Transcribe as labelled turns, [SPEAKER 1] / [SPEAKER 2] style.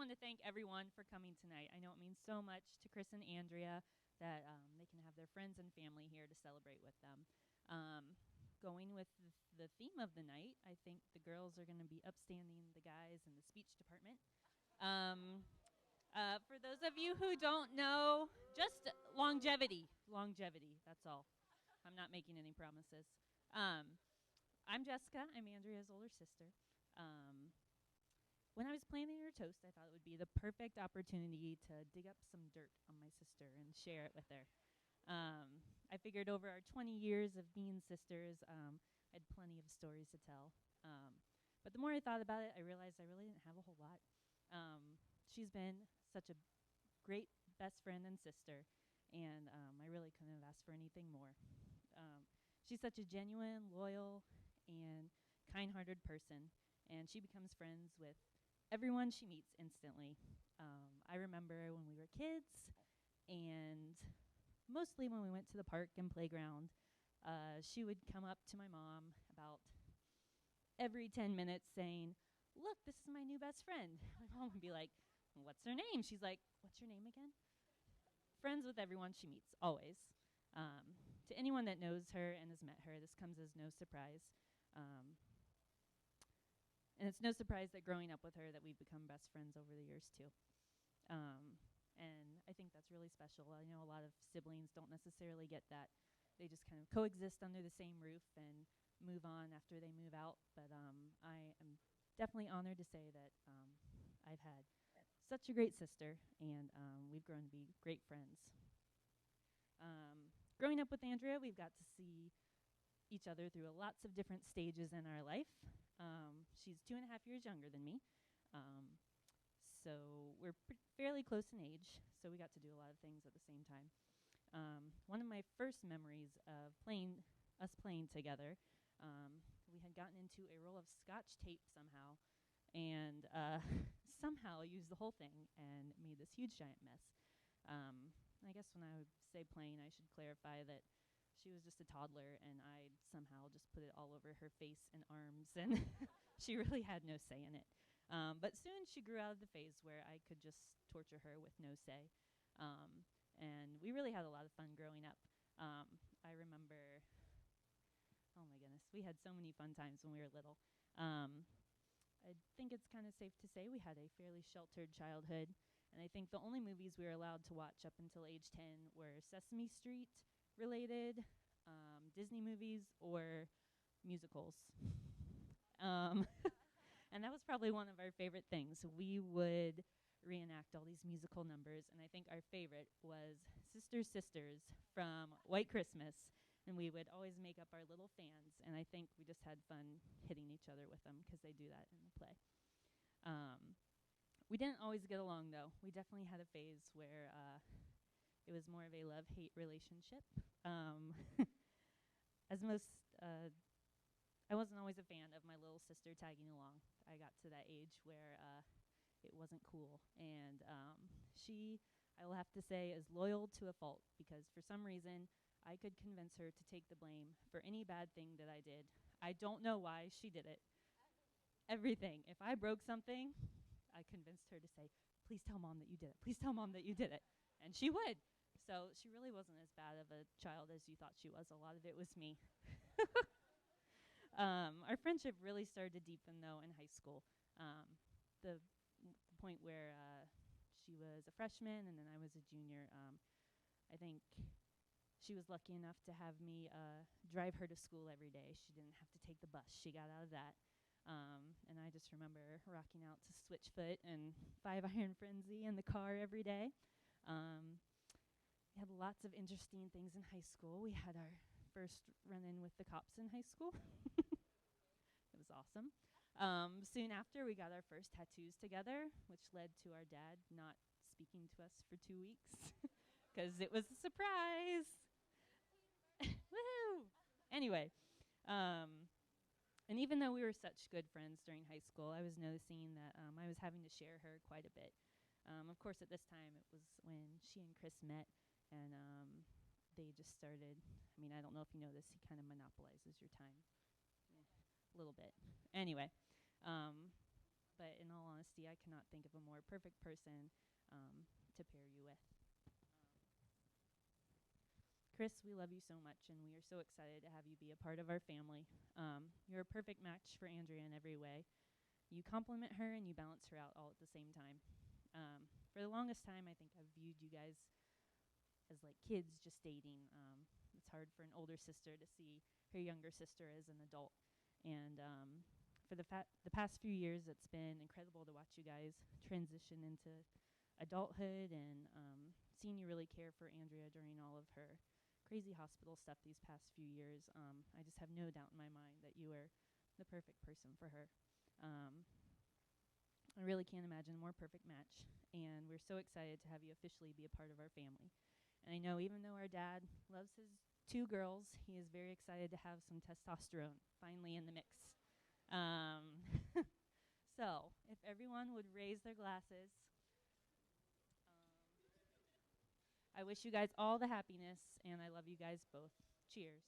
[SPEAKER 1] wanted to thank everyone for coming tonight. I know it means so much to Chris and Andrea that they can have their friends and family here to celebrate with them. Going with the theme of the night, I think the girls are going to be upstanding the guys in the speech department. For those of you who don't know, just longevity. Longevity, that's all. I'm not making any promises. I'm Jessica. I'm Andrea's older sister. When I was planning her toast, I thought it would be the perfect opportunity to dig up some dirt on my sister and share it with her. I figured over our 20 years of being sisters, I had plenty of stories to tell. But the more I thought about it, I realized I really didn't have a whole lot. She's been such a great best friend and sister, and I really couldn't have asked for anything more. She's such a genuine, loyal, and kind-hearted person, and she becomes friends with everyone she meets instantly. I remember when we were kids, and mostly when we went to the park and playground, she would come up to my mom about every 10 minutes saying, "Look, this is my new best friend." My mom would be like, "What's her name?" She's like, "What's your name again?" Friends with everyone she meets, always. To anyone that knows her and has met her, this comes as no surprise. And it's no surprise that growing up with her that we've become best friends over the years too. And I think that's really special. I know a lot of siblings don't necessarily get that. They just kind of coexist under the same roof and move on after they move out. But I am definitely honored to say that I've had such a great sister, and we've grown to be great friends. Growing up with Andrea, we've got to see each other through lots of different stages in our life. She's 2.5 years younger than me. So we're fairly close in age, so we got to do a lot of things at the same time. One of my first memories of us playing together, we had gotten into a roll of Scotch tape somehow, and somehow used the whole thing and made this huge giant mess. I guess when I would say playing, I should clarify that she was just a toddler, and I somehow just put it all over her face and arms, and she really had no say in it. But soon she grew out of the phase where I could just torture her with no say. And we really had a lot of fun growing up. I remember, oh my goodness, we had so many fun times when we were little. I think it's kind of safe to say we had a fairly sheltered childhood. And I think the only movies we were allowed to watch up until age 10 were Sesame Street related, Disney movies, or musicals. And that was probably one of our favorite things. We would reenact all these musical numbers, and I think our favorite was Sisters, Sisters from White Christmas. And we would always make up our little fans, and I think we just had fun hitting each other with them because they do that in the play. We didn't always get along, though. We definitely had a phase where it was more of a love-hate relationship. As most, I wasn't always a fan of my little sister tagging along. I got to that age where it wasn't cool. And she, I will have to say, is loyal to a fault, because for some reason, I could convince her to take the blame for any bad thing that I did. I don't know why she did it. Everything. If I broke something, I convinced her to say, "Please tell Mom that you did it. Please tell Mom that you did it." And she would. So she really wasn't as bad of a child as you thought she was. A lot of it was me. Our friendship really started to deepen, though, in high school. The point where she was a freshman and then I was a junior. I think she was lucky enough to have me drive her to school every day. She didn't have to take the bus. She got out of that. And I just remember rocking out to Switchfoot and 5-Iron Frenzy in the car every day. We had lots of interesting things in high school. We had our first run-in with the cops in high school. It was awesome. Soon after, we got our first tattoos together, which led to our dad not speaking to us for 2 weeks because it was a surprise. Woohoo! Anyway, and even though we were such good friends during high school, I was noticing that I was having to share her quite a bit. Of course, at this time, it was when she and Chris met, and they just started. I mean, I don't know if you know this. He kind of monopolizes your time a little bit. Anyway, but in all honesty, I cannot think of a more perfect person to pair you with. Chris, we love you so much, and we are so excited to have you be a part of our family. You're a perfect match for Andrea in every way. You complement her and you balance her out all at the same time. For the longest time, I think I've viewed you guys as like kids just dating. It's hard for an older sister to see her younger sister as an adult. And for the past few years, it's been incredible to watch you guys transition into adulthood and seeing you really care for Andrea during all of her crazy hospital stuff these past few years. I just have no doubt in my mind that you are the perfect person for her. I really can't imagine a more perfect match, and we're so excited to have you officially be a part of our family. And I know even though our dad loves his two girls, he is very excited to have some testosterone finally in the mix. So, if everyone would raise their glasses, I wish you guys all the happiness, and I love you guys both. Cheers.